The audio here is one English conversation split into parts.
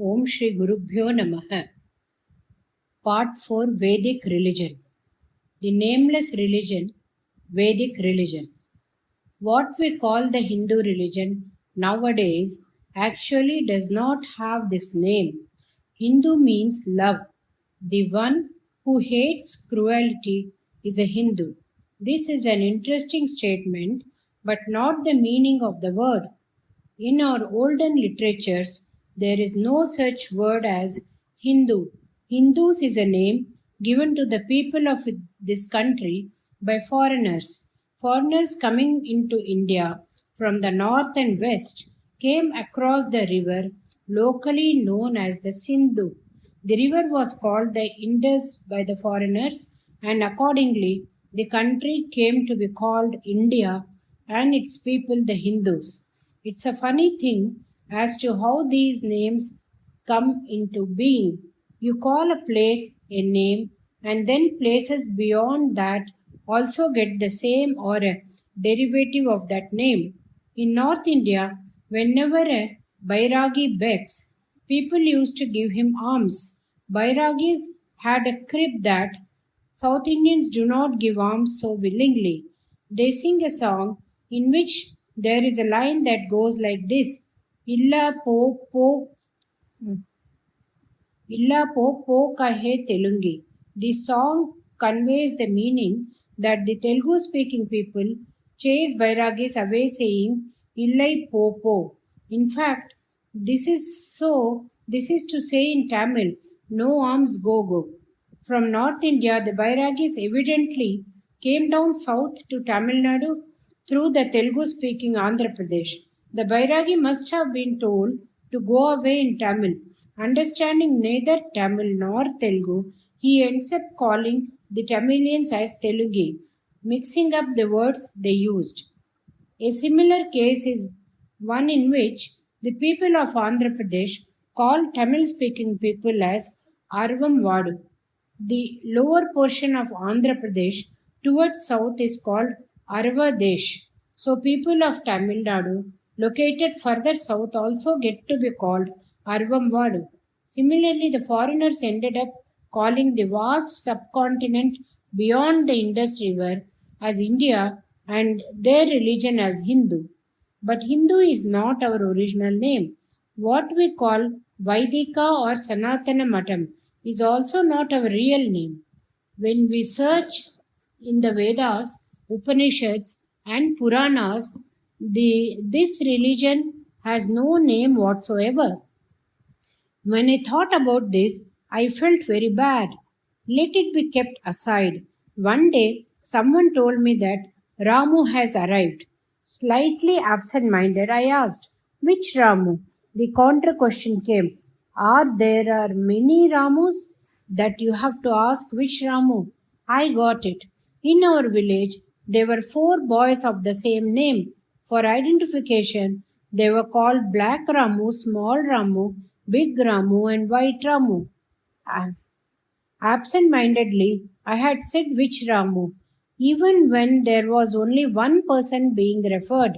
Om Shri Gurubhyo Namaha. Part 4 Vedic Religion. The nameless religion, Vedic religion. What we call the Hindu religion nowadays actually does not have this name. Hindu means love. The one who hates cruelty is a Hindu. This is an interesting statement, but not the meaning of the word. In our olden literatures, there is no such word as Hindu. Hindus is a name given to the people of this country by foreigners. Foreigners coming into India from the north and west came across the river locally known as the Sindhu. The river was called the Indus by the foreigners, and accordingly, the country came to be called India and its people the Hindus. It's a funny thing as to how these names come into being. You call a place a name, and then places beyond that also get the same or a derivative of that name. In North India, whenever a Bairagi begs, people used to give him alms. Bairagis had a crib that South Indians do not give alms so willingly. They sing a song in which there is a line that goes like this: Illa po po kahe Telungi. The song conveys the meaning that the Telugu speaking people chase Bairagis away saying Illai po po. In fact, this is to say in Tamil, no arms go. From North India, the Bairagis evidently came down south to Tamil Nadu through the Telugu-speaking Andhra Pradesh. The Bairagi must have been told to go away in Tamil. Understanding neither Tamil nor Telugu, he ends up calling the Tamilians as Telugi, mixing up the words they used. A similar case is one in which the people of Andhra Pradesh call Tamil-speaking people as Arvam Vadu. The lower portion of Andhra Pradesh towards south is called Arva Desh. So people of Tamil Nadu located further south also get to be called Arvam Vadu. Similarly, the foreigners ended up calling the vast subcontinent beyond the Indus River as India and their religion as Hindu. But Hindu is not our original name. What we call Vaidika or Sanatana Matam is also not our real name. When we search in the Vedas, Upanishads and Puranas, this religion has no name whatsoever. When I thought about this, I felt very bad. Let it be kept aside. One day, someone told me that Ramu has arrived. Slightly absent-minded, I asked, which Ramu? The counter question came, there are many Ramus? That you have to ask which Ramu? I got it. In our village, there were 4 boys of the same name. For identification, they were called Black Ramu, Small Ramu, Big Ramu and White Ramu. Absent-mindedly, I had said which Ramu. Even when there was only one person being referred,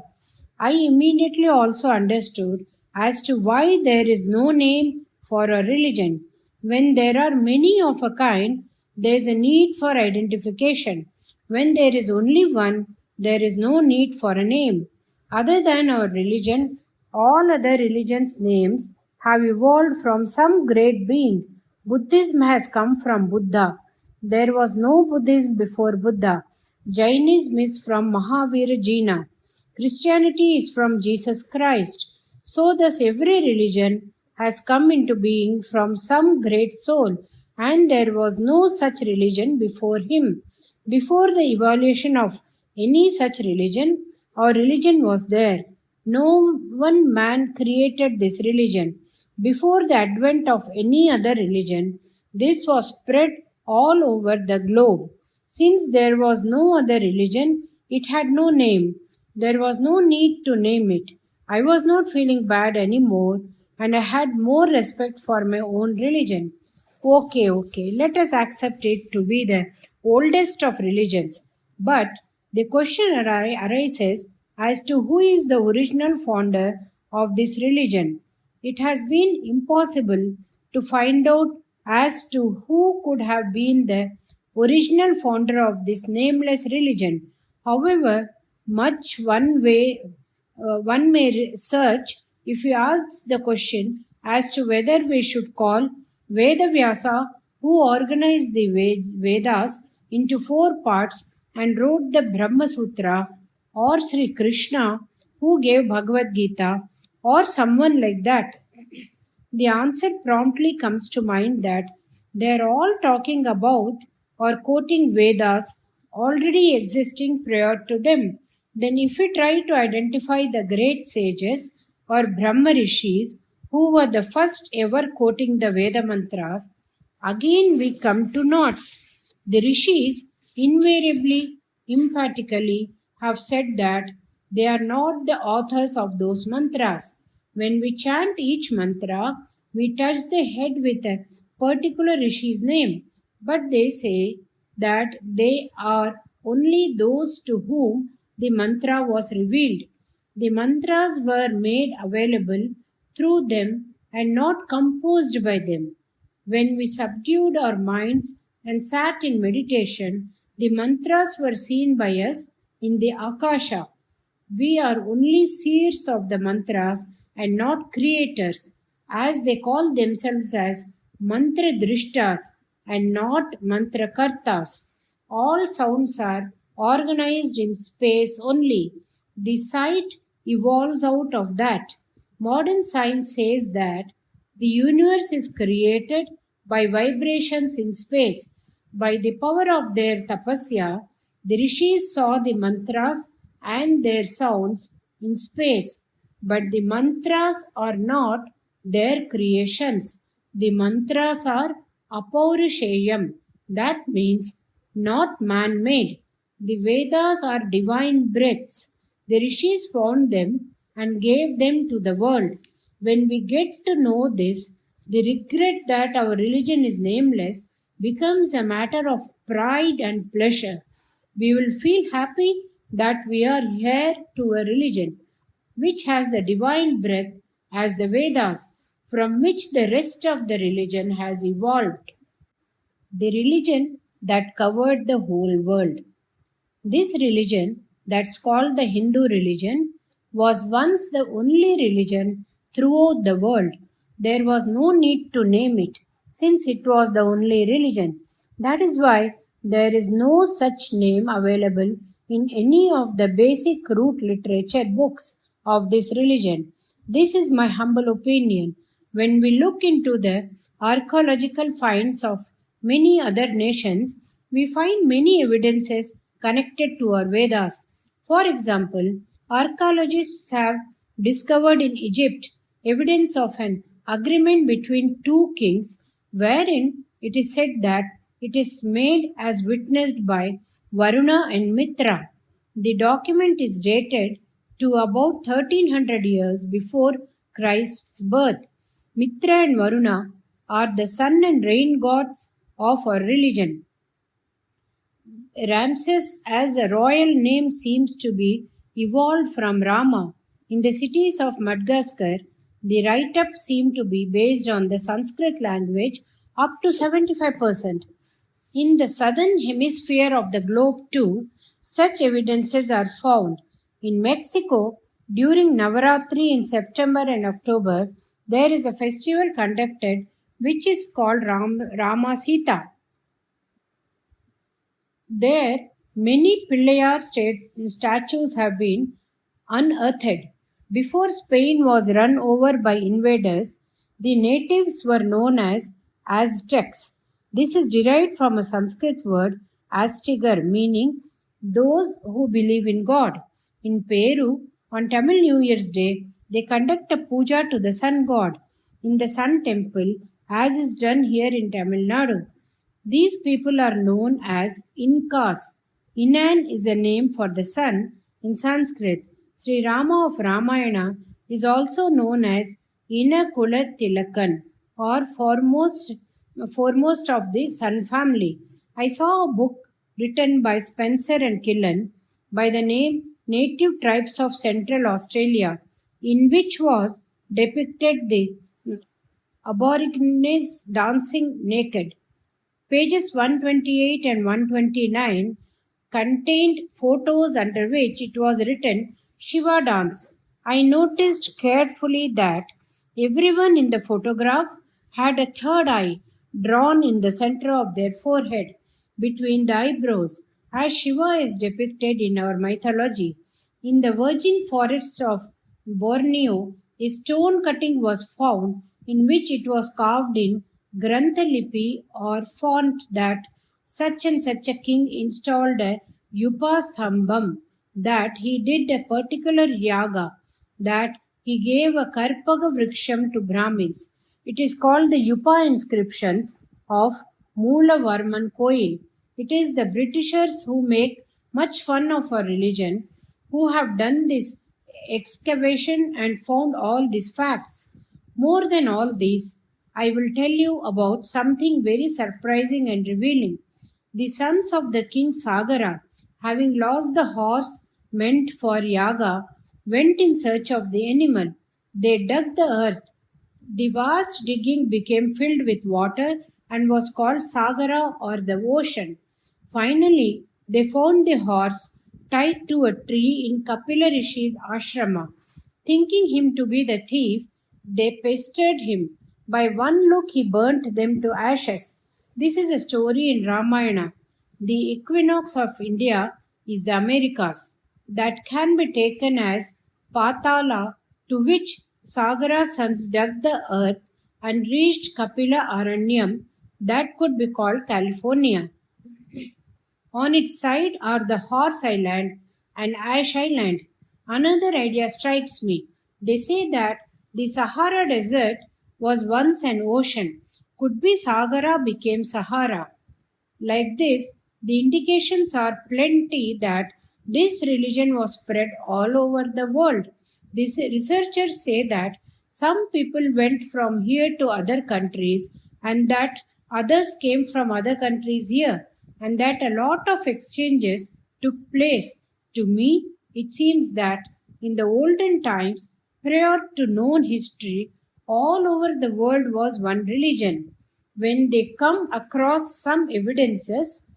I immediately also understood as to why there is no name for a religion. When there are many of a kind, there is a need for identification. When there is only one, there is no need for a name. Other than our religion, all other religions' names have evolved from some great being. Buddhism has come from Buddha. There was no Buddhism before Buddha. Jainism is from Mahavira Jina. Christianity is from Jesus Christ. So thus every religion has come into being from some great soul, and there was no such religion before him. Before the evolution of any such religion, our religion was there. No one man created this religion. Before the advent of any other religion, this was spread all over the globe. Since there was no other religion, it had no name. There was no need to name it. I was not feeling bad anymore, and I had more respect for my own religion. Okay, let us accept it to be the oldest of religions. But the question arises as to who is the original founder of this religion. It has been impossible to find out as to who could have been the original founder of this nameless religion. However, much one may search if you ask the question as to whether we should call Vedavyasa, who organized the Vedas into 4 parts and wrote the Brahma Sutra, or Sri Krishna, who gave Bhagavad Gita, or someone like that. The answer promptly comes to mind that they are all talking about or quoting Vedas already existing prior to them. Then, if we try to identify the great sages or Brahma Rishis who were the first ever quoting the Veda mantras, again we come to knots. The Rishis invariably, emphatically have said that they are not the authors of those mantras. When we chant each mantra, we touch the head with a particular Rishi's name, but they say that they are only those to whom the mantra was revealed. The mantras were made available through them and not composed by them. When we subdued our minds and sat in meditation, the mantras were seen by us in the Akasha. We are only seers of the mantras and not creators, as they call themselves as mantra drishtas and not mantra kartas. All sounds are organized in space only. The sight evolves out of that. Modern science says that the universe is created by vibrations in space. By the power of their tapasya, the rishis saw the mantras and their sounds in space. But the mantras are not their creations. The mantras are apaurishayam. That means not man-made. The Vedas are divine breaths. The rishis found them and gave them to the world. When we get to know this, the regret that our religion is nameless becomes a matter of pride and pleasure. We will feel happy that we are here to a religion which has the divine breath as the Vedas, from which the rest of the religion has evolved. The religion that covered the whole world. This religion, that's called the Hindu religion, was once the only religion throughout the world. There was no need to name it, since it was the only religion. That is why there is no such name available in any of the basic root literature books of this religion. This is my humble opinion. When we look into the archaeological finds of many other nations, we find many evidences connected to our Vedas. For example, archaeologists have discovered in Egypt evidence of an agreement between 2 kings wherein it is said that it is made as witnessed by Varuna and Mitra. The document is dated to about 1300 years before Christ's birth. Mitra and Varuna are the sun and rain gods of our religion. Ramses as a royal name seems to be evolved from Rama. In the cities of Madagascar, the write-ups seem to be based on the Sanskrit language up to 75%. In the southern hemisphere of the globe too, such evidences are found. In Mexico, during Navaratri in September and October, there is a festival conducted which is called Rama Sita. There, many Pillayar statues have been unearthed. Before Spain was run over by invaders, the natives were known as Aztecs. This is derived from a Sanskrit word Aztigar, meaning those who believe in God. In Peru, on Tamil New Year's Day, they conduct a puja to the sun god in the sun temple, as is done here in Tamil Nadu. These people are known as Incas. Inan is a name for the sun in Sanskrit. Sri Rama of Ramayana is also known as Inakula Tilakan, or foremost of the sun family. I saw a book written by Spencer and Killen by the name Native Tribes of Central Australia, in which was depicted the Aborigines dancing naked. Pages 128 and 129 contained photos under which it was written Shiva dance. I noticed carefully that everyone in the photograph had a third eye drawn in the center of their forehead between the eyebrows, as Shiva is depicted in our mythology. In the virgin forests of Borneo, a stone cutting was found in which it was carved in Granthalipi or font that such and such a king installed a Upasthambam, that he did a particular yaga, that he gave a Karpaga Vriksham to Brahmins. It is called the Upa inscriptions of Moolavarman Koil. It is the Britishers who make much fun of our religion who have done this excavation and found all these facts. More than all these, I will tell you about something very surprising and revealing. The sons of the king Sagara, having lost the horse meant for yaga, went in search of the animal. They dug the earth. The vast digging became filled with water and was called Sagara or the ocean. Finally, they found the horse tied to a tree in Kapila Rishi's ashrama. Thinking him to be the thief, they pestered him. By one look, he burnt them to ashes. This is a story in Ramayana. The equinox of India is the Americas, that can be taken as Patala, to which Sagara's sons dug the earth and reached Kapila Aranyam, that could be called California. On its side are the Horse Island and Ash Island. Another idea strikes me. They say that the Sahara Desert was once an ocean. Could be Sagara became Sahara. Like this, the indications are plenty that this religion was spread all over the world. These researchers say that some people went from here to other countries and that others came from other countries here and that a lot of exchanges took place. To me, it seems that in the olden times, prior to known history, all over the world was one religion. When they come across some evidences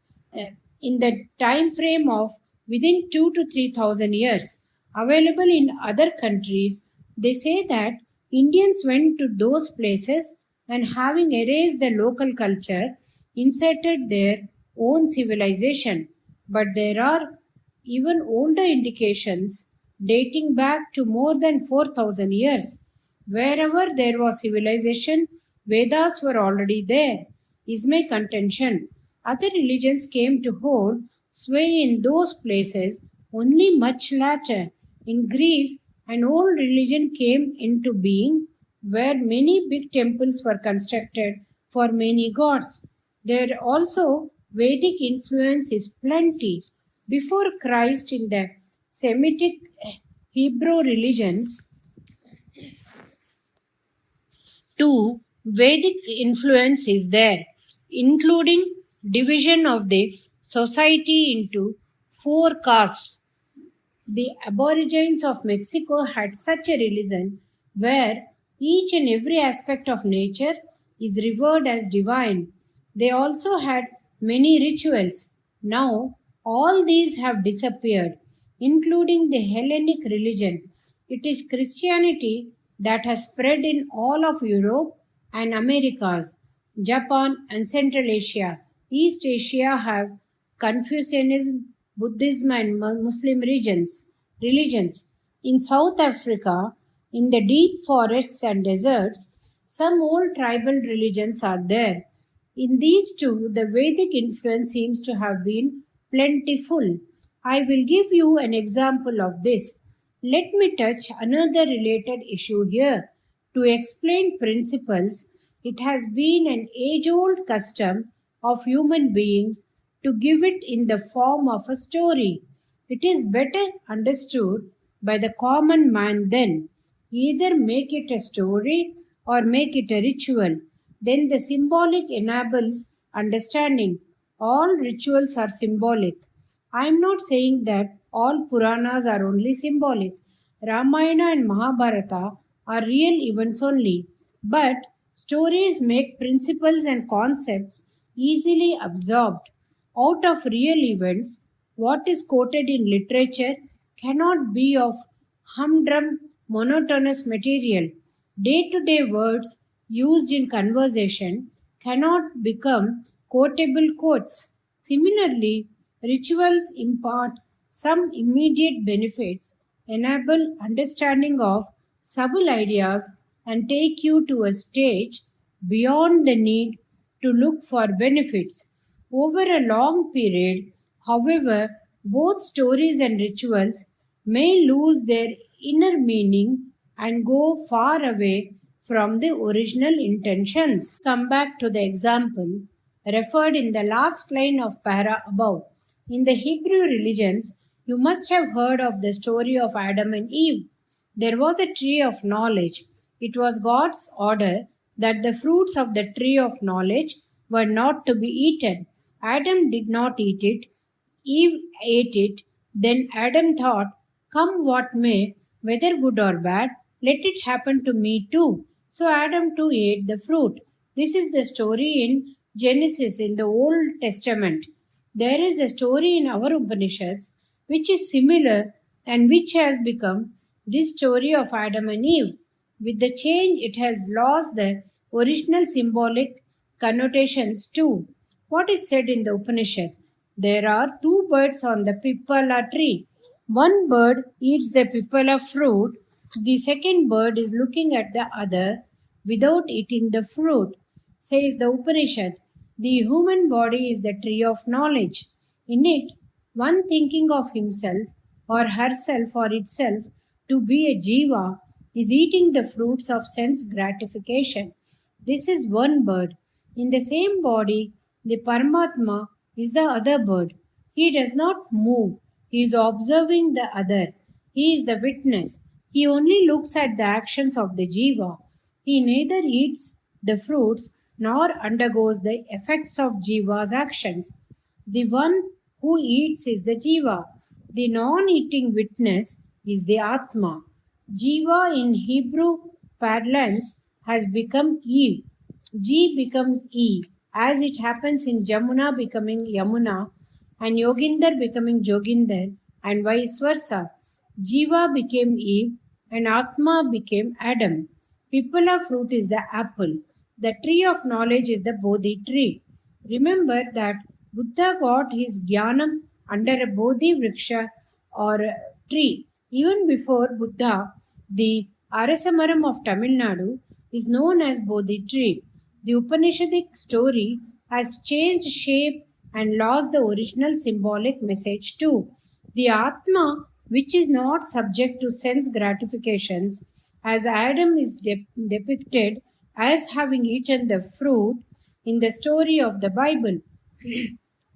in the time frame of within 2 to 3,000 years available in other countries, they say that Indians went to those places and having erased the local culture, inserted their own civilization. But there are even older indications dating back to more than 4,000 years. Wherever there was civilization, Vedas were already there, is my contention. Other religions came to hold sway in those places only much later. In Greece, an old religion came into being where many big temples were constructed for many gods. There also Vedic influence is plenty. Before Christ in the Semitic Hebrew religions, too, Vedic influence is there, including division of the society into four castes. The Aborigines of Mexico had such a religion where each and every aspect of nature is revered as divine. They also had many rituals. Now, all these have disappeared, including the Hellenic religion. It is Christianity that has spread in all of Europe and Americas, Japan and Central Asia. East Asia have Confucianism, Buddhism and Muslim religions. In South Africa, in the deep forests and deserts, some old tribal religions are there. In these two, the Vedic influence seems to have been plentiful. I will give you an example of this. Let me touch another related issue here. To explain principles, it has been an age-old custom of human beings to give it in the form of a story. It is better understood by the common man then. Either make it a story or make it a ritual. Then the symbolic enables understanding. All rituals are symbolic. I am not saying that all Puranas are only symbolic. Ramayana and Mahabharata are real events only, but stories make principles and concepts easily absorbed. Out of real events, what is quoted in literature cannot be of humdrum, monotonous material. Day to day words used in conversation cannot become quotable quotes. Similarly, rituals impart some immediate benefits, enable understanding of subtle ideas, and take you to a stage beyond the need to look for benefits. Over a long period, however, both stories and rituals may lose their inner meaning and go far away from the original intentions. Come back to the example referred in the last line of para above. In the Hebrew religions, you must have heard of the story of Adam and Eve. There was a tree of knowledge. It was God's order that the fruits of the tree of knowledge were not to be eaten. Adam did not eat it. Eve ate it. Then Adam thought, come what may, whether good or bad, let it happen to me too. So Adam too ate the fruit. This is the story in Genesis in the Old Testament. There is a story in our Upanishads which is similar and which has become this story of Adam and Eve. With the change, it has lost the original symbolic connotations too. What is said in the Upanishad? There are two birds on the pipala tree. One bird eats the pipala fruit. The second bird is looking at the other without eating the fruit. Says the Upanishad, the human body is the tree of knowledge. In it, one thinking of himself or herself or itself to be a jiva is eating the fruits of sense gratification. This is one bird. In the same body, the Paramatma is the other bird. He does not move. He is observing the other. He is the witness. He only looks at the actions of the jiva. He neither eats the fruits nor undergoes the effects of jiva's actions. The one who eats is the jiva. The non-eating witness is the atma. Jiva in Hebrew parlance has become Eve. Ji becomes E, as it happens in Jamuna becoming Yamuna and Yoginder becoming Joginder and vice versa. Jiva became Eve and Atma became Adam. Pipala fruit is the apple. The tree of knowledge is the Bodhi tree. Remember that Buddha got his Jnanam under a Bodhi vriksha or tree. Even before Buddha, the Arasamaram of Tamil Nadu is known as Bodhi tree. The Upanishadic story has changed shape and lost the original symbolic message too. The Atma, which is not subject to sense gratifications, as Adam is depicted as having eaten the fruit in the story of the Bible.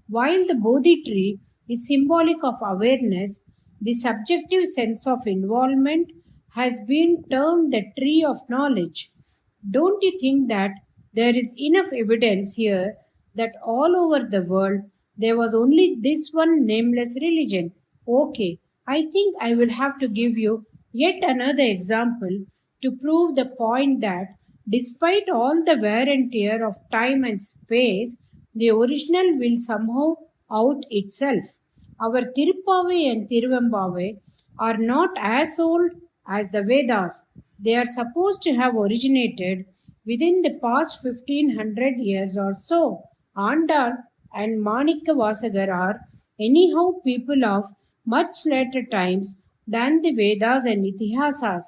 While the Bodhi tree is symbolic of awareness, the subjective sense of involvement has been termed the tree of knowledge. Don't you think that there is enough evidence here that all over the world there was only this one nameless religion? Okay, I think I will have to give you yet another example to prove the point that despite all the wear and tear of time and space, the original will somehow out itself. Our Tirupavai and Tiruvambavai are not as old as the Vedas. They are supposed to have originated within the past 1500 years or so. Andal and Manika Vasagar are anyhow people of much later times than the Vedas and Itihasas.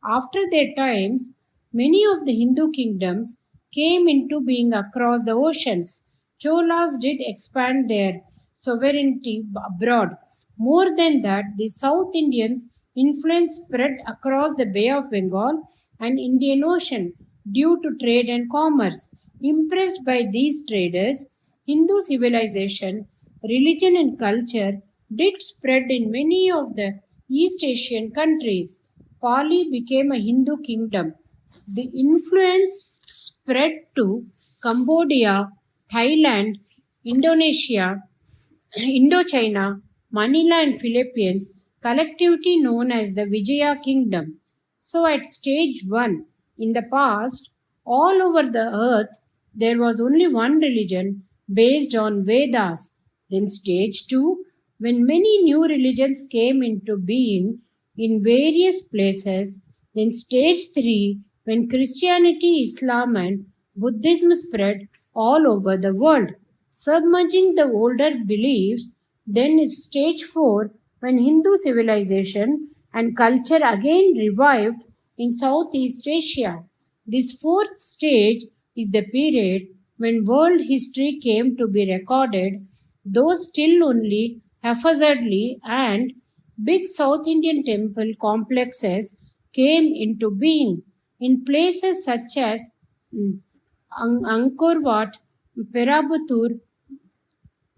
After their times, many of the Hindu kingdoms came into being across the oceans. Cholas did expand their sovereignty abroad. More than that, the South Indians' influence spread across the Bay of Bengal and Indian Ocean due to trade and commerce. Impressed by these traders, Hindu civilization, religion and culture did spread in many of the East Asian countries. Pali became a Hindu kingdom. The influence spread to Cambodia, Thailand, Indonesia, Indochina, Manila and Philippines, collectively known as the Vijaya Kingdom. So at stage 1, in the past, all over the earth, there was only one religion based on Vedas. Then stage 2, when many new religions came into being in various places. Then stage 3, when Christianity, Islam and Buddhism spread all over the world, submerging the older beliefs. Then is stage 4, when Hindu civilization and culture again revived in Southeast Asia. This fourth stage is the period when world history came to be recorded, though still only haphazardly, and big South Indian temple complexes came into being in places such as Angkor Wat, Perabuttur,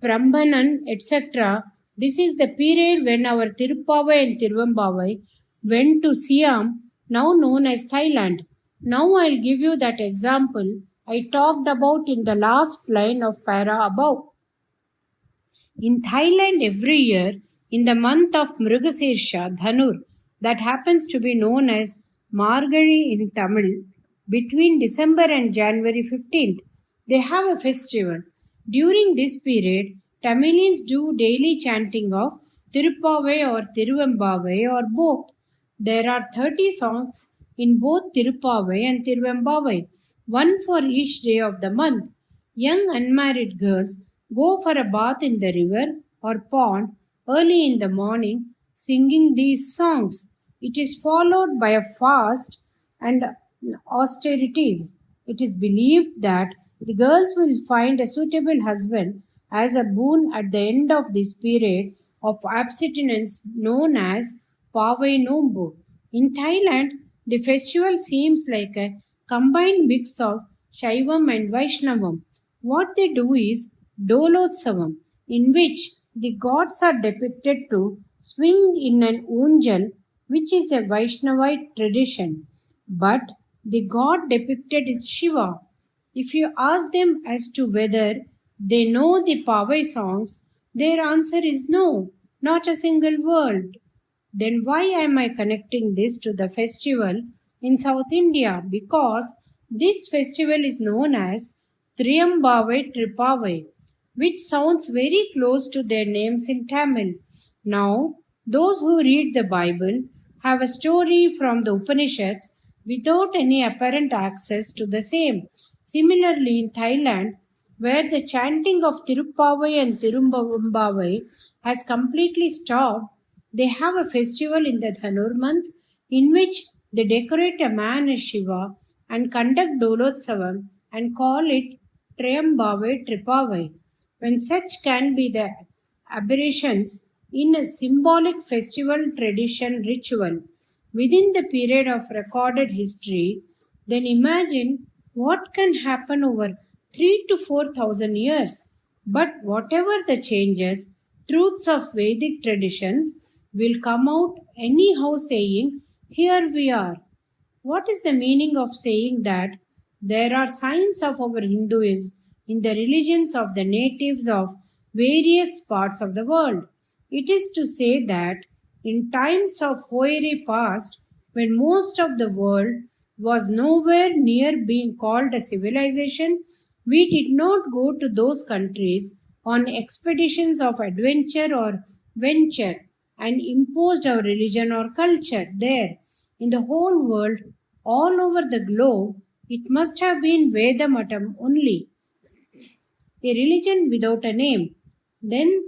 Prambanan, etc. This is the period when our Tirupavai and Tiruvambavai went to Siam, now known as Thailand. Now I'll give you that example I talked about in the last line of para above. In Thailand every year, in the month of Mrugashirsha, Dhanur, that happens to be known as Margazhi in Tamil, between December and January 15th, they have a festival. During this period, Tamilians do daily chanting of Tirupavai or Tiruvambavai or both. There are 30 songs in both Tirupavai and Tiruvambavai, one for each day of the month. Young unmarried girls go for a bath in the river or pond early in the morning singing these songs. It is followed by a fast and austerities. It is believed that the girls will find a suitable husband as a boon at the end of this period of abstinence known as Pavai Nombu. In Thailand, the festival seems like a combined mix of Shaivam and Vaishnavam. What they do is Dolotsavam, in which the gods are depicted to swing in an unjal, which is a Vaishnavite tradition. But the god depicted is Shiva. If you ask them as to whether they know the Pavai songs, their answer is no, not a single word. Then why am I connecting this to the festival in South India? Because this festival is known as Triyambavai Tripavai, which sounds very close to their names in Tamil. Now, those who read the Bible have a story from the Upanishads without any apparent access to the same. Similarly, in Thailand, where the chanting of Tirupavai and Tiruvambavai has completely stopped, they have a festival in the Dhanur month in which they decorate a man as Shiva and conduct Dolotsavam and call it Triyambavai Tripavai. When such can be the aberrations in a symbolic festival tradition ritual within the period of recorded history, then imagine what can happen over 3 to 4,000 years. But whatever the changes, truths of Vedic traditions will come out anyhow saying, here we are. What is the meaning of saying that there are signs of our Hinduism in the religions of the natives of various parts of the world? It is to say that in times of hoary past, when most of the world was nowhere near being called a civilization, we did not go to those countries on expeditions of adventure or venture and imposed our religion or culture there. In the whole world, all over the globe, it must have been Vedamatam only, a religion without a name. Then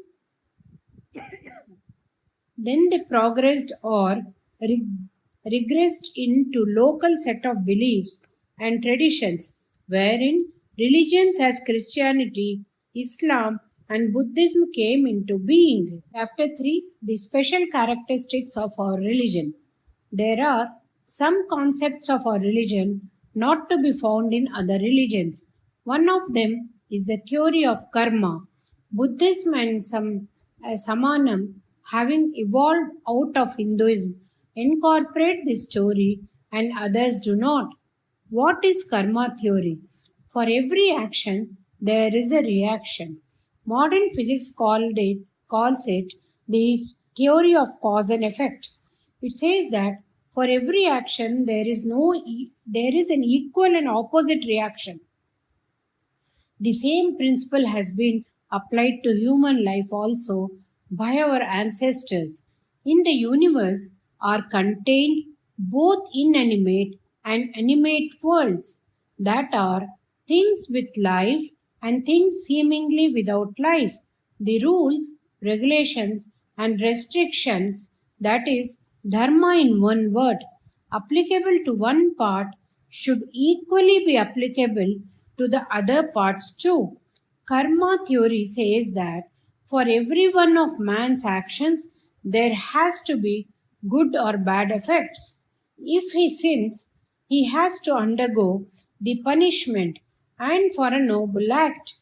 they progressed or regressed into local set of beliefs and traditions, wherein religions as Christianity, Islam, and Buddhism came into being. Chapter 3, the special characteristics of our religion. There are some concepts of our religion not to be found in other religions. One of them is the theory of karma. Buddhism and Samanam, having evolved out of Hinduism, incorporate this story and others do not. What is karma theory? For every action, there is a reaction. Modern physics calls it the theory of cause and effect. It says that For every action, there is an equal and opposite reaction. The same principle has been applied to human life also by our ancestors. In the universe are contained both inanimate and animate worlds, that are things with life and things seemingly without life. The rules, regulations, and restrictions, that is, dharma in one word, applicable to one part should equally be applicable to the other parts too. Karma theory says that for every one of man's actions, there has to be good or bad effects. If he sins, he has to undergo the punishment, and for a noble act,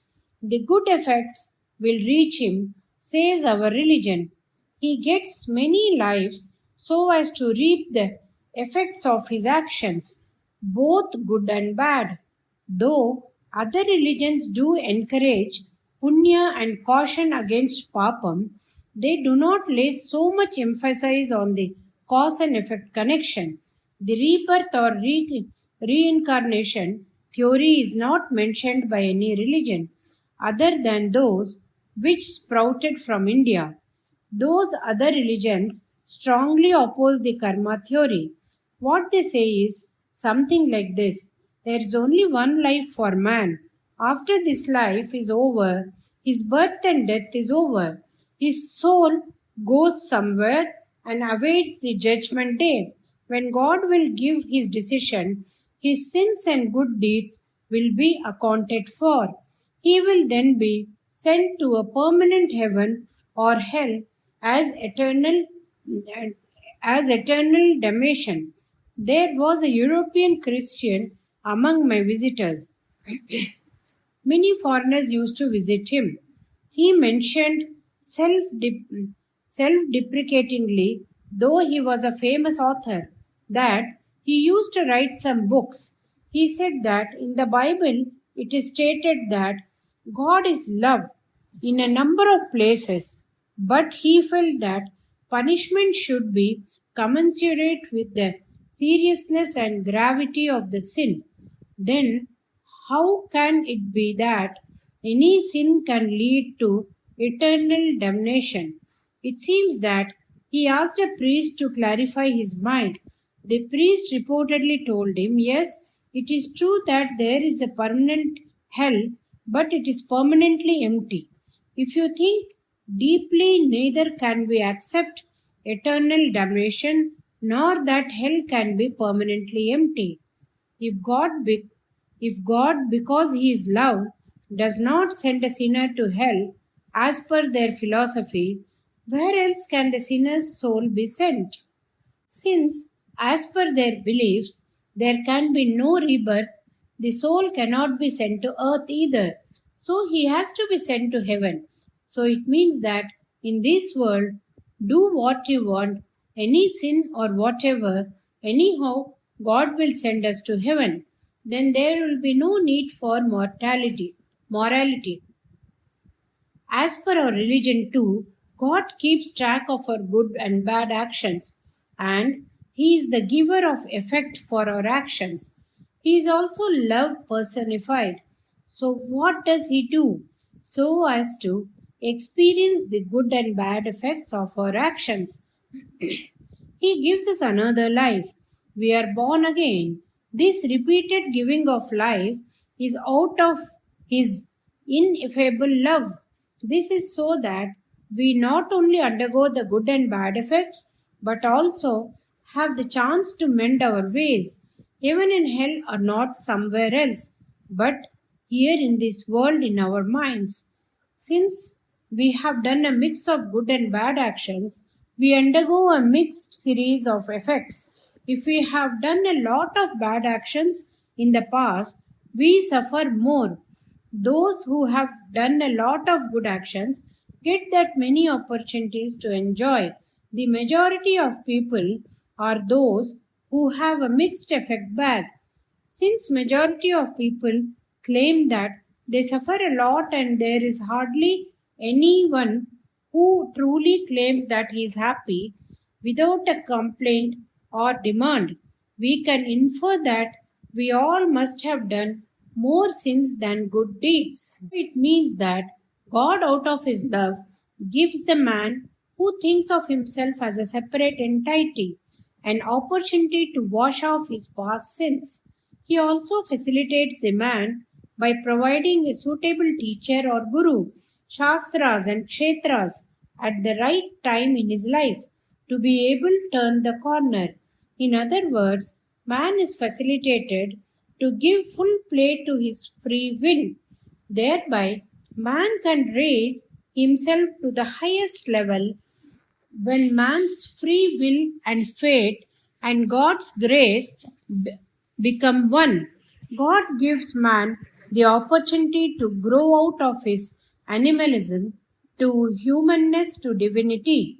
the good effects will reach him, says our religion. He gets many lives so as to reap the effects of his actions, both good and bad. Though other religions do encourage punya and caution against papam, they do not lay so much emphasis on the cause and effect connection. The rebirth or reincarnation theory is not mentioned by any religion other than those which sprouted from India. Those other religions strongly oppose the karma theory. What they say is something like this: there is only one life for man. After this life is over, his birth and death is over. His soul goes somewhere and awaits the judgment day, when God will give his decision. His sins and good deeds will be accounted for. He will then be sent to a permanent heaven or hell as eternal damnation. There was a European Christian among my visitors. Many foreigners used to visit him. He mentioned self deprecatingly, though he was a famous author, that he used to write some books. He said that in the Bible it is stated that God is love in a number of places, but he felt that punishment should be commensurate with the seriousness and gravity of the sin. Then, how can it be that any sin can lead to eternal damnation? It seems that he asked a priest to clarify his mind. The priest reportedly told him, yes, it is true that there is a permanent hell, but it is permanently empty. If you think deeply, neither can we accept eternal damnation nor that hell can be permanently empty. If God, because he is love, does not send a sinner to hell as per their philosophy, where else can the sinner's soul be sent? Since, as per their beliefs, there can be no rebirth, the soul cannot be sent to earth either. So he has to be sent to heaven. So it means that in this world, do what you want, any sin or whatever, anyhow, God will send us to heaven. Then there will be no need for morality. As per our religion too, God keeps track of our good and bad actions, and he is the giver of effect for our actions. He is also love personified. So what does he do? So as to experience the good and bad effects of our actions. He gives us another life. We are born again. This repeated giving of life is out of his ineffable love. This is so that we not only undergo the good and bad effects, but also have the chance to mend our ways, even in hell or not somewhere else, but here in this world in our minds. Since we have done a mix of good and bad actions, we undergo a mixed series of effects. If we have done a lot of bad actions in the past, we suffer more. Those who have done a lot of good actions get that many opportunities to enjoy. The majority of people are those who have a mixed effect bag. Since majority of people claim that they suffer a lot and there is hardly anyone who truly claims that he is happy without a complaint, or demand. We can infer that we all must have done more sins than good deeds. It means that God, out of His love, gives the man who thinks of himself as a separate entity an opportunity to wash off his past sins. He also facilitates the man by providing a suitable teacher or guru, shastras and kshetras at the right time in his life to be able to turn the corner. In other words, man is facilitated to give full play to his free will. Thereby, man can raise himself to the highest level when man's free will and fate and God's grace become one. God gives man the opportunity to grow out of his animalism to humanness to divinity.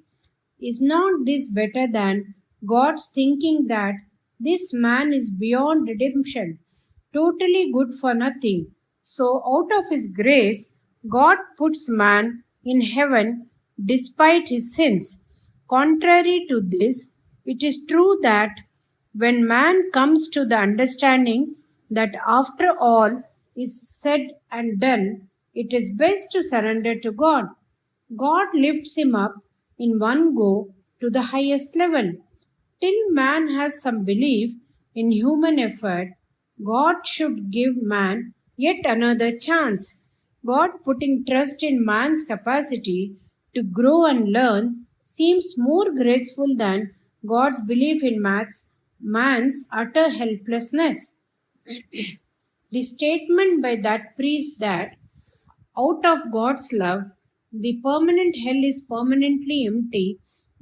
Is not this better than God's thinking that this man is beyond redemption, totally good for nothing? So, out of His grace, God puts man in heaven despite his sins. Contrary to this, it is true that when man comes to the understanding that after all is said and done, it is best to surrender to God. God lifts him up in one go to the highest level. Till man has some belief in human effort, God should give man yet another chance. God putting trust in man's capacity to grow and learn seems more graceful than God's belief in man's utter helplessness. The statement by that priest that out of God's love, the permanent hell is permanently empty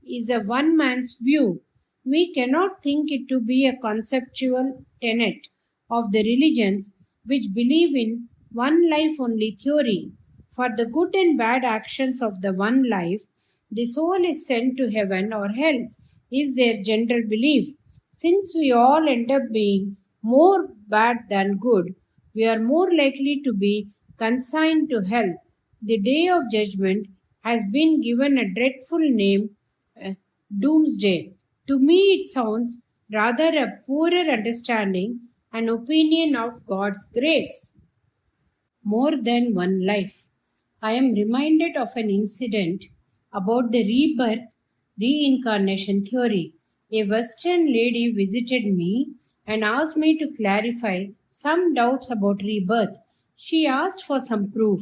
is a one man's view. We cannot think it to be a conceptual tenet of the religions which believe in one life only theory. For the good and bad actions of the one life, the soul is sent to heaven or hell, is their general belief. Since we all end up being more bad than good, we are more likely to be consigned to hell. The day of judgment has been given a dreadful name, doomsday. To me, it sounds rather a poorer understanding and opinion of God's grace. More than one life. I am reminded of an incident about the rebirth reincarnation theory. A Western lady visited me and asked me to clarify some doubts about rebirth. She asked for some proof.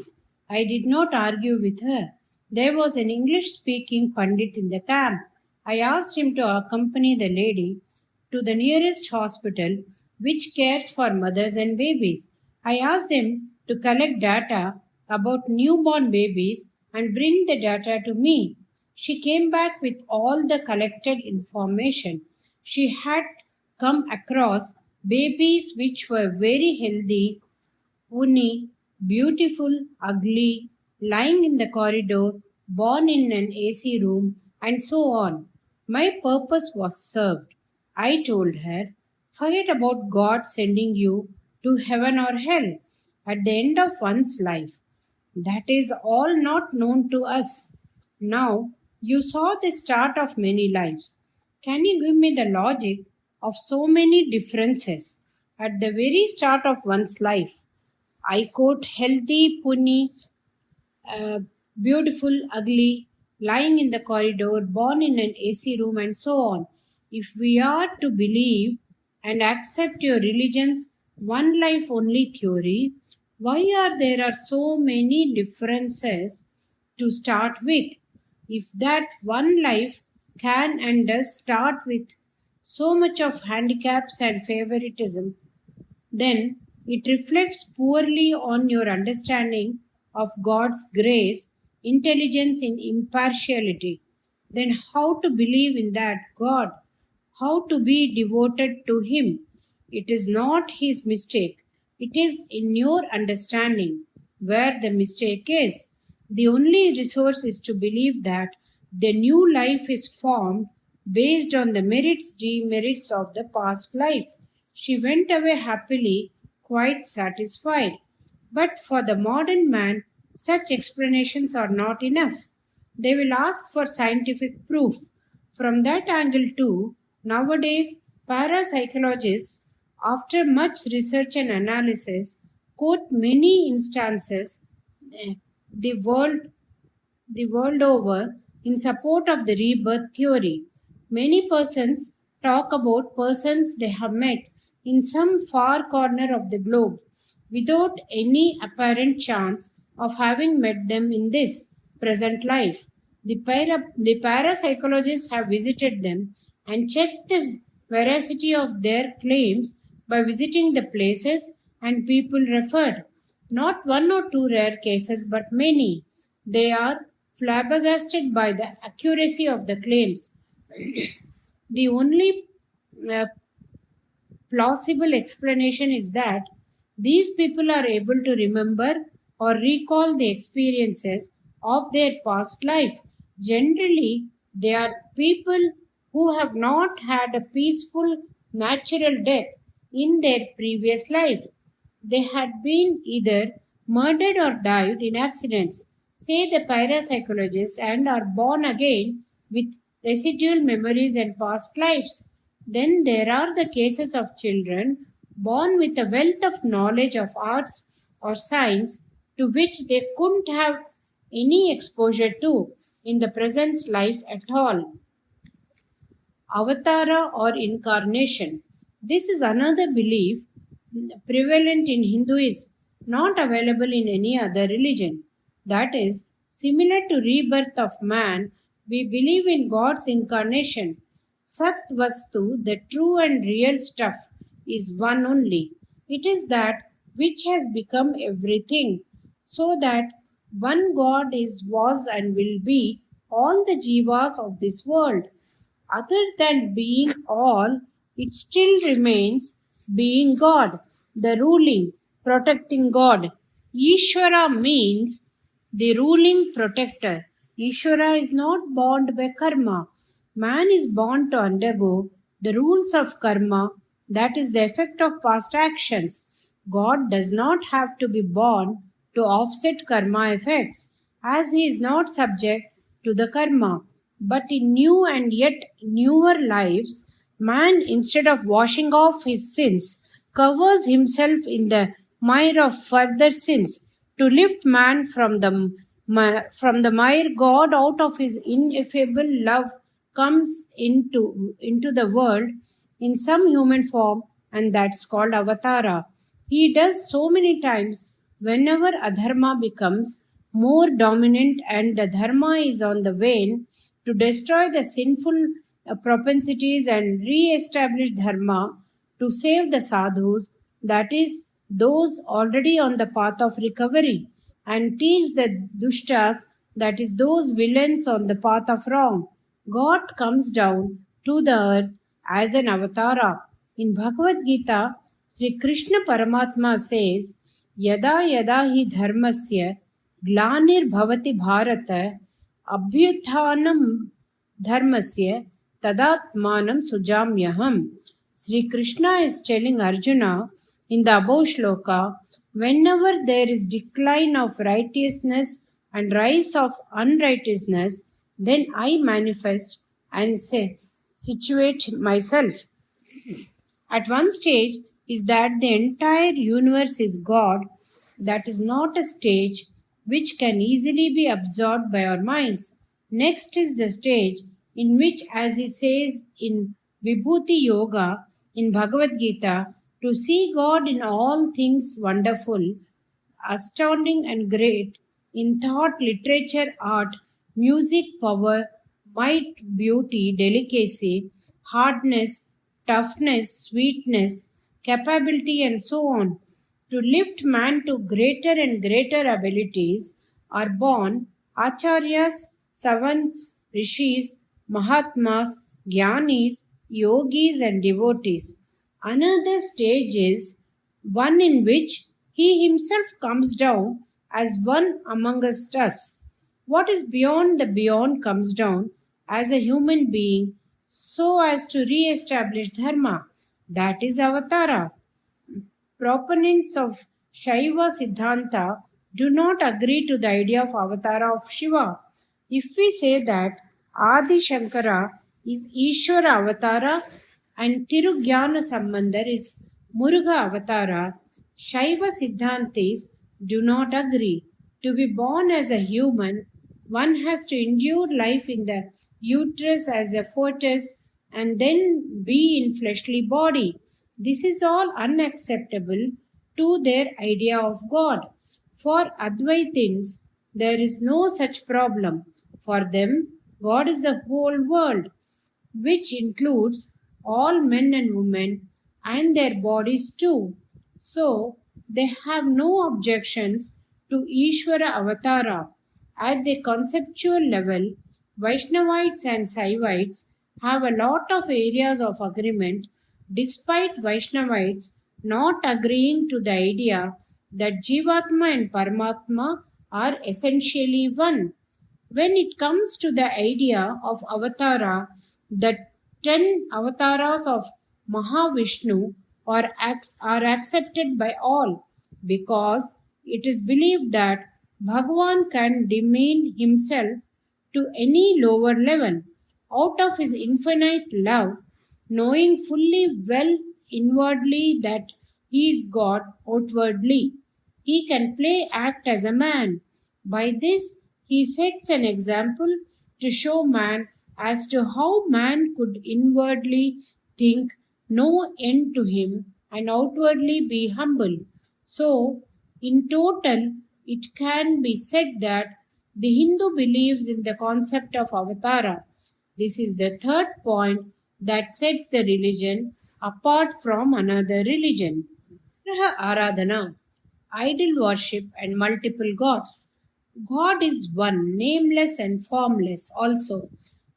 I did not argue with her. There was an English speaking Pandit in the camp. I asked him to accompany the lady to the nearest hospital which cares for mothers and babies. I asked them to collect data about newborn babies and bring the data to me. She came back with all the collected information. She had come across babies which were very healthy, puny, beautiful, ugly, lying in the corridor, born in an AC room, and so on. My purpose was served. I told her, forget about God sending you to heaven or hell at the end of one's life. That is all not known to us. Now, you saw the start of many lives. Can you give me the logic of so many differences at the very start of one's life? I quote healthy, puny, beautiful, ugly, lying in the corridor, born in an AC room, and so on. If we are to believe and accept your religion's one life only theory, why are so many differences to start with? If that one life can and does start with so much of handicaps and favoritism, then it reflects poorly on your understanding of God's grace, intelligence, and impartiality. Then how to believe in that God? How to be devoted to Him? It is not His mistake. It is in your understanding where the mistake is. The only resource is to believe that the new life is formed based on the merits, demerits of the past life. She went away happily, quite satisfied. But for the modern man, such explanations are not enough. They will ask for scientific proof. From that angle, too, Nowadays, parapsychologists, after much research and analysis, quote many instances eh, the world the world over in support of the rebirth theory. Many persons talk about persons they have met in some far corner of the globe without any apparent chance of having met them in this present life. The parapsychologists have visited them and checked the veracity of their claims by visiting the places and people referred. Not one or two rare cases, but many. They are flabbergasted by the accuracy of the claims. The only uh, plausible explanation is that these people are able to remember or recall the experiences of their past life. Generally, they are people who have not had a peaceful natural death in their previous life. They had been either murdered or died in accidents, say the parapsychologists, and are born again with residual memories and past lives. Then there are the cases of children born with a wealth of knowledge of arts or science to which they couldn't have any exposure to in the present life at all. Avatara or incarnation. This is another belief prevalent in Hinduism, not available in any other religion. That is, similar to rebirth of man, we believe in God's incarnation. Sat Vastu, the true and real stuff, is one only. It is that which has become everything, so that one God is, was, and will be all the jivas of this world. Other than being all, it still remains being God, the ruling, protecting God. Ishvara means the ruling protector. Ishvara is not bound by karma. Man is born to undergo the rules of karma, that is the effect of past actions. God does not have to be born to offset karma effects, as he is not subject to the karma. But in new and yet newer lives, man, instead of washing off his sins, covers himself in the mire of further sins. To lift man from the mire, God, out of his ineffable love, comes into the world in some human form, and that's called avatara. He does so many times whenever adharma becomes more dominant and the dharma is on the wane to destroy the sinful propensities and re-establish dharma, to save the sadhus, that is, those already on the path of recovery, and teach the dushtas, that is, those villains on the path of wrong. God comes down to the earth as an avatara. In Bhagavad Gita, Sri Krishna Paramatma says, Yada yada hi dharmasya glanir bhavati bharata abhyuthanam dharmasya tadatmanam sujamyaham. Sri Krishna is telling Arjuna in the above shloka, whenever there is decline of righteousness and rise of unrighteousness, then I manifest and say, situate myself. At one stage is that the entire universe is God, that is not a stage which can easily be absorbed by our minds. Next is the stage in which, as he says in Vibhuti Yoga in Bhagavad Gita, to see God in all things wonderful, astounding and great in thought, literature, art, music, power, might, beauty, delicacy, hardness, toughness, sweetness, capability, and so on. To lift man to greater and greater abilities are born acharyas, savants, rishis, mahatmas, jnanis, yogis, and devotees. Another stage is one in which he himself comes down as one amongst us. What is beyond the beyond comes down as a human being so as to re-establish dharma. That is avatara. Proponents of Shaiva Siddhanta do not agree to the idea of avatara of Shiva. If we say that Adi Shankara is Ishvara Avatara and Tirugyana Sambandar is Muruga Avatara. Shaiva Siddhantis do not agree. To be born as a human, one has to endure life in the uterus as a fetus and then be in fleshly body. This is all unacceptable to their idea of God. For Advaitins, there is no such problem. For them, God is the whole world, which includes all men and women and their bodies too. So, they have no objections to Ishvara Avatara. At the conceptual level, Vaishnavites and Saivites have a lot of areas of agreement, despite Vaishnavites not agreeing to the idea that Jivatma and Paramatma are essentially one. When it comes to the idea of avatara, the 10 avatars of Mahavishnu are accepted by all because it is believed that Bhagavan can demean himself to any lower level out of his infinite love, knowing fully well inwardly that he is God outwardly. He can play act as a man. By this, he sets an example to show man as to how man could inwardly think no end to him and outwardly be humble. So, in total, it can be said that the Hindu believes in the concept of avatara. This is the third point that sets the religion apart from another religion. Vigraha Aradhana, idol worship and multiple gods. God is one, nameless and formless also,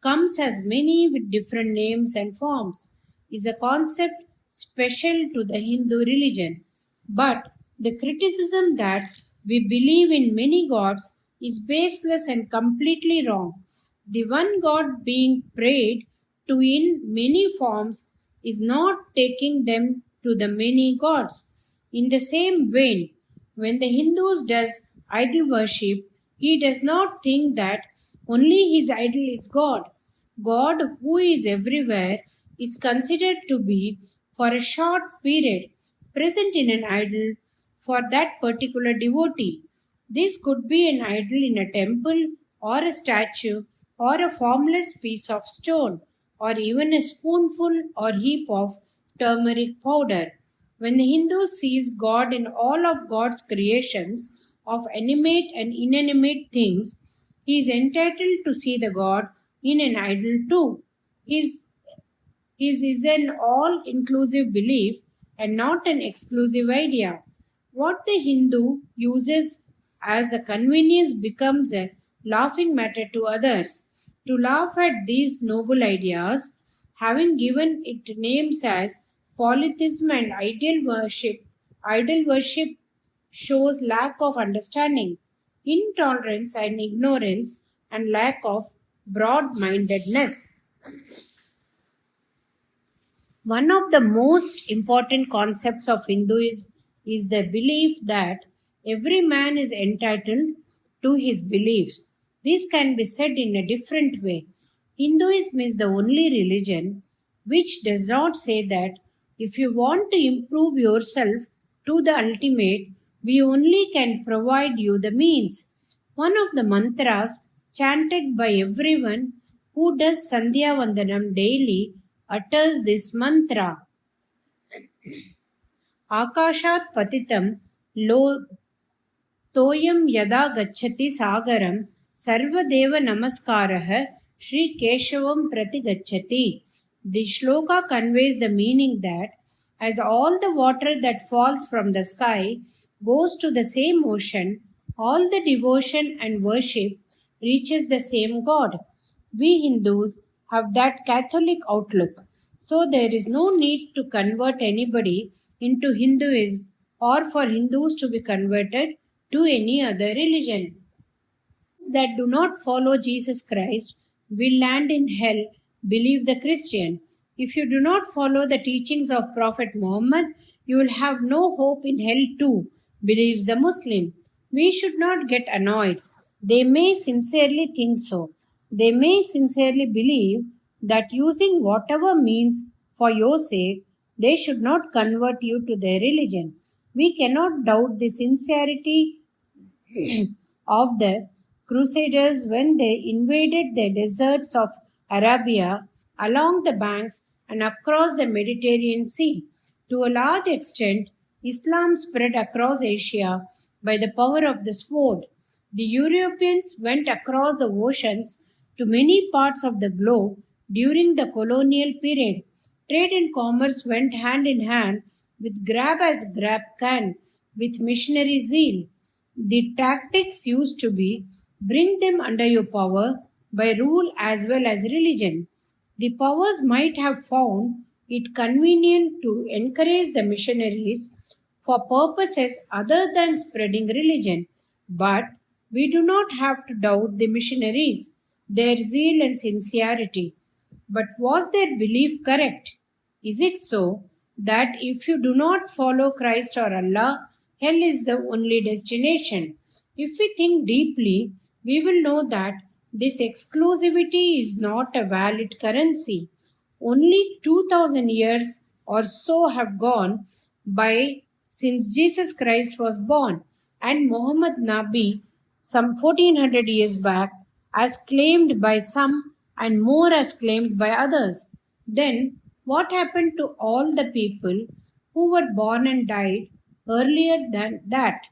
comes as many with different names and forms, is a concept special to the Hindu religion. But the criticism that we believe in many gods is baseless and completely wrong. The one God being prayed to in many forms is not taking them to the many gods. In the same vein, when the Hindus does idol worship, he does not think that only his idol is God. God, who is everywhere, is considered to be for a short period present in an idol for that particular devotee. This could be an idol in a temple or a statue or a formless piece of stone or even a spoonful or heap of turmeric powder. When the Hindu sees God in all of God's creations of animate and inanimate things, he is entitled to see the God in an idol too. His is an all inclusive belief and not an exclusive idea. What the Hindu uses as a convenience becomes a laughing matter to others. To laugh at these noble ideas, having given it names as polytheism and idol worship shows lack of understanding, intolerance and ignorance, and lack of broad mindedness. One of the most important concepts of Hinduism is the belief that every man is entitled to his beliefs. This can be said in a different way. Hinduism is the only religion which does not say that if you want to improve yourself to the ultimate, we only can provide you the means. One of the mantras chanted by everyone who does Sandhya Vandanam daily utters this mantra. Akashat patitam lo toyam yada gacchati sagaram sarvadeva namaskaraha Shri Keshavam prati gacchati. The shloka conveys the meaning that as all the water that falls from the sky goes to the same ocean, all the devotion and worship reaches the same God. We Hindus have that Catholic outlook. So there is no need to convert anybody into Hinduism or for Hindus to be converted to any other religion. That do not follow Jesus Christ will land in hell, believe the Christian. If you do not follow the teachings of Prophet Muhammad, you will have no hope in hell too, believes the Muslim. We should not get annoyed. They may sincerely think so. They may sincerely believe that using whatever means for your sake, they should not convert you to their religion. We cannot doubt the sincerity of the Crusaders when they invaded the deserts of Arabia along the banks and across the Mediterranean Sea. To a large extent, Islam spread across Asia by the power of the sword. The Europeans went across the oceans to many parts of the globe during the colonial period. Trade and commerce went hand in hand with grab as grab can with missionary zeal. The tactics used to be bring them under your power by rule as well as religion. The powers might have found it convenient to encourage the missionaries for purposes other than spreading religion, but we do not have to doubt the missionaries, their zeal and sincerity. But was their belief correct? Is it so that if you do not follow Christ or Allah, hell is the only destination? If we think deeply, we will know that this exclusivity is not a valid currency. Only 2000 years or so have gone by since Jesus Christ was born, and Muhammad Nabi, some 1400 years back, as claimed by some and more as claimed by others. Then, what happened to all the people who were born and died earlier than that?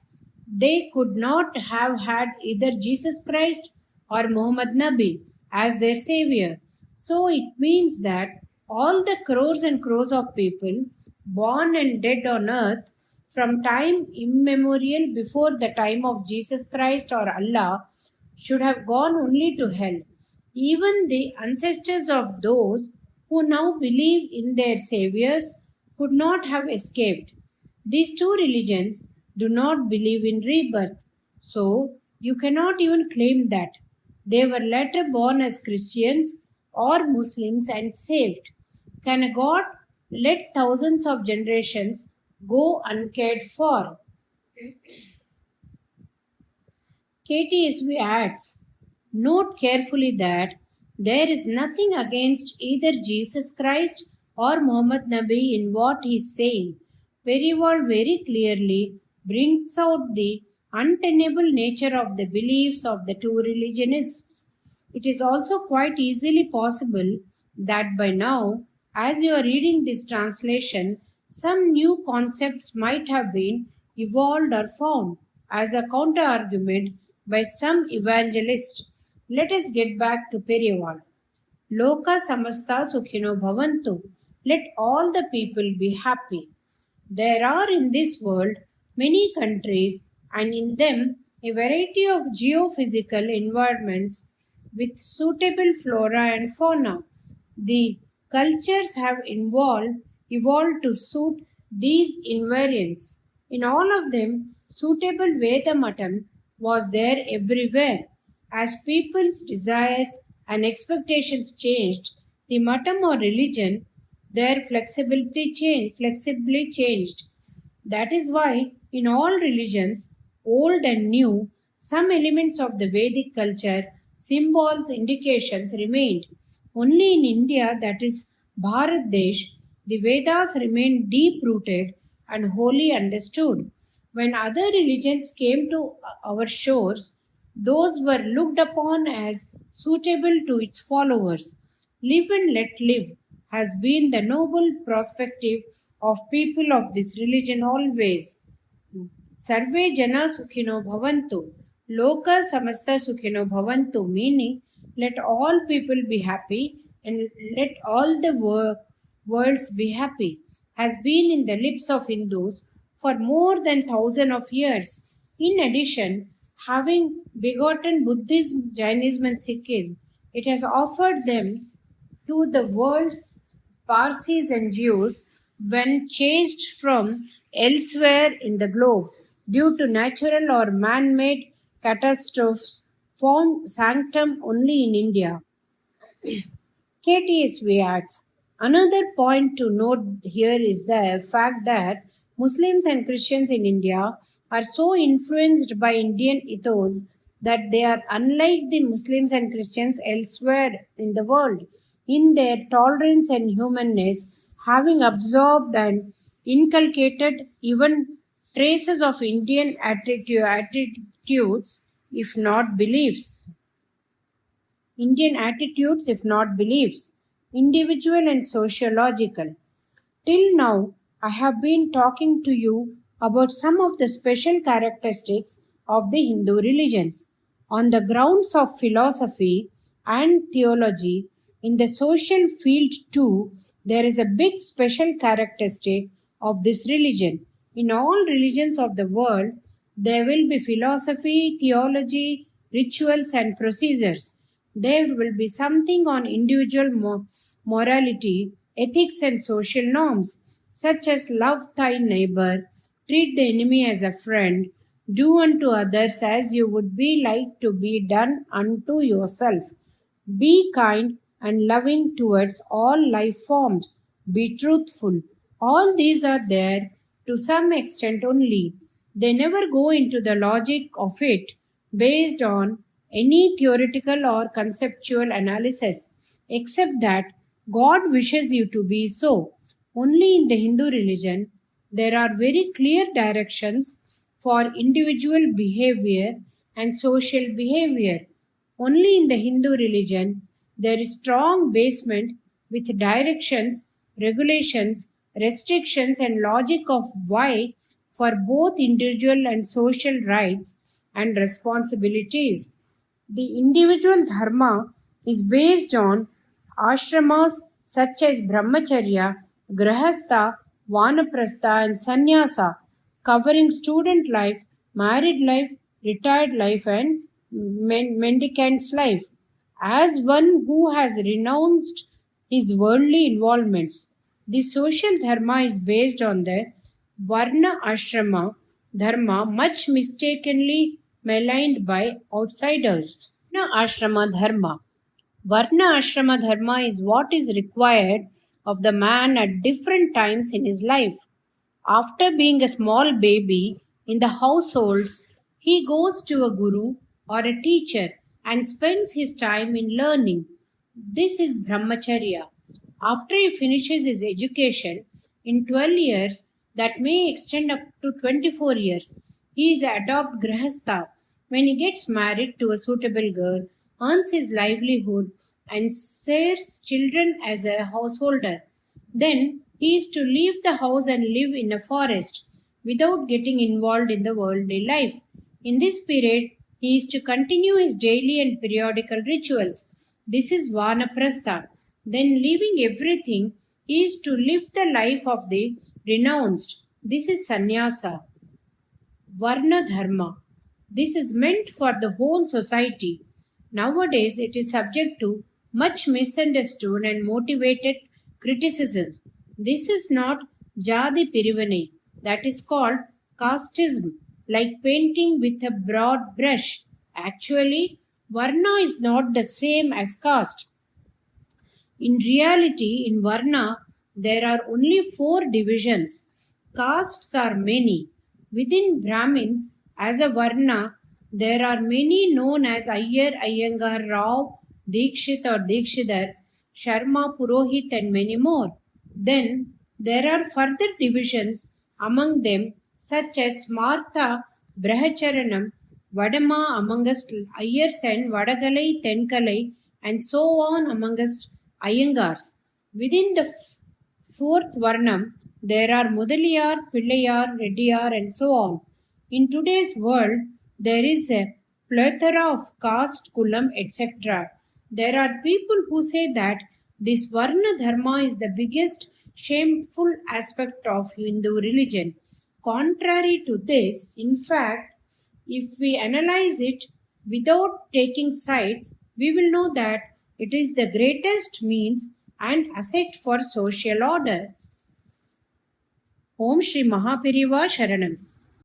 They could not have had either Jesus Christ or Muhammad Nabi as their savior. So it means that all the crores and crores of people born and dead on earth from time immemorial before the time of Jesus Christ or Allah should have gone only to hell. Even the ancestors of those who now believe in their saviors could not have escaped. These two religions do not believe in rebirth, so you cannot even claim that. They were later born as Christians or Muslims and saved. Can a God let thousands of generations go uncared for? KTSB adds, note carefully that there is nothing against either Jesus Christ or Muhammad Nabi in what he is saying. Periwal very clearly brings out the untenable nature of the beliefs of the two religionists. It is also quite easily possible that by now, as you are reading this translation, some new concepts might have been evolved or found as a counter argument by some evangelist. Let us get back to Periwal. Loka samasta sukhino bhavantu. Let all the people be happy. There are in this world many countries and in them a variety of geophysical environments with suitable flora and fauna. The cultures have evolved to suit these invariants. In all of them, suitable Vedamatam was there everywhere. As people's desires and expectations changed, the matam or religion, their flexibly changed. That is why in all religions, old and new, some elements of the Vedic culture, symbols, indications remained. Only in India, that is Bharat Desh, the Vedas remained deep rooted and wholly understood. When other religions came to our shores, those were looked upon as suitable to its followers. Live and let live has been the noble perspective of people of this religion always. Sarve jana sukhino bhavantu, loka samasta sukhino bhavantu, meaning let all people be happy and let all the worlds be happy, has been in the lips of Hindus for more than 1,000 of years. In addition, having begotten Buddhism, Jainism and Sikhism, it has offered them to the world's Parsis and Jews when chased from elsewhere in the globe due to natural or man-made catastrophes found sanctum only in India. KTSV adds, another point to note here is the fact that Muslims and Christians in India are so influenced by Indian ethos that they are unlike the Muslims and Christians elsewhere in the world. in their tolerance and humanness, having absorbed and inculcated even traces of Indian attitudes, if not beliefs. Indian attitudes, if not beliefs, individual and sociological. Till now, I have been talking to you about some of the special characteristics of the Hindu religions. On the grounds of philosophy and theology, in the social field too, there is a big special characteristic of this religion. In all religions of the world, there will be philosophy, theology, rituals, and procedures. There will be something on individual morality, ethics, and social norms, such as love thy neighbor, treat the enemy as a friend, do unto others as you would be like to be done unto yourself. Be kind and loving towards all life forms. Be truthful. All these are there to some extent only. They never go into the logic of it based on any theoretical or conceptual analysis, except that God wishes you to be so. Only in the Hindu religion, there are very clear directions for individual behavior and social behavior. Only in the Hindu religion, there is strong basement with directions, regulations, restrictions, and logic of why for both individual and social rights and responsibilities. The individual dharma is based on ashramas such as brahmacharya, grahastha, vanaprastha, and sannyasa, covering student life, married life, retired life, and mendicant's life. As one who has renounced his worldly involvements, the social dharma is based on the varna ashrama dharma, much mistakenly maligned by outsiders. Varna ashrama dharma. Varna ashrama dharma is what is required of the man at different times in his life. After being a small baby in the household, he goes to a guru or a teacher and spends his time in learning. This is brahmacharya. After he finishes his education in 12 years, that may extend up to 24 years, he is adopt grahastha. When he gets married to a suitable girl, earns his livelihood, and rears children as a householder. Then he is to leave the house and live in a forest without getting involved in the worldly life. In this period, he is to continue his daily and periodical rituals. This is vanaprastha. Then, leaving everything, he is to live the life of the renounced. This is sannyasa. Varna dharma. This is meant for the whole society. Nowadays, it is subject to much misunderstood and motivated criticism. This is not jadi pirivanai, that is called casteism, like painting with a broad brush. Actually, Varna is not the same as caste. In reality, in Varna, there are only 4 divisions. Castes are many. Within Brahmins, as a Varna, there are many known as Iyer, Iyengar, Rao, Dikshit or Dikshidhar, Sharma, Purohit, and many more. Then there are further divisions among them, such as Smartha, Brahacharanam, Vadama amongst Ayers and Vadagalai, Tenkalai, and so on amongst Iyengars. Within the 4th Varnam, there are Mudaliyar, Pillayar, Reddiyar, and so on. In today's world, there is a plethora of caste, kulam, etc. There are people who say that this Varna Dharma is the biggest shameful aspect of Hindu religion. Contrary to this, in fact, if we analyze it without taking sides, we will know that it is the greatest means and asset for social order. Om Shri Mahapiriva Sharanam.